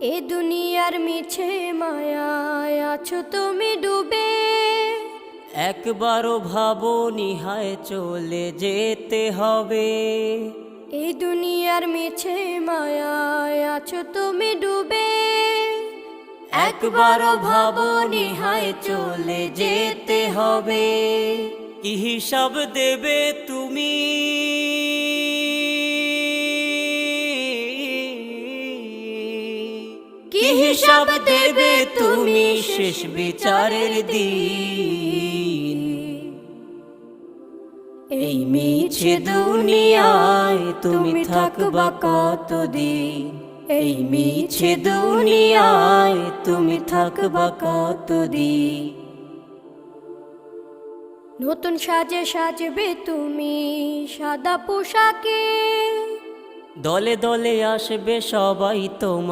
এ দুনিয়ার মিছে মায়ায় আছো তুমি ডুবে। একবারও ভাবোনি হায় চলে যেতে হবে। এই দুনিয়ার মিছে মায়ায় আছো তুমি ডুবে। একবারও ভাবোনি হায় চলে যেতে হবে। কি হিসাব দেবে তুমি? কি হিসাব দেবে তুমি শেষ বিচারের দিন? এই মিছে দুনিয়ায় তুমি থাকবা কতদিন? এই মিছে দুনিয়ায় তুমি থাকবা কতদিন? নতুন সাজে সাজবে তুমি সাদা পোশাকে। দলে দলে আসবে সবাই তোমার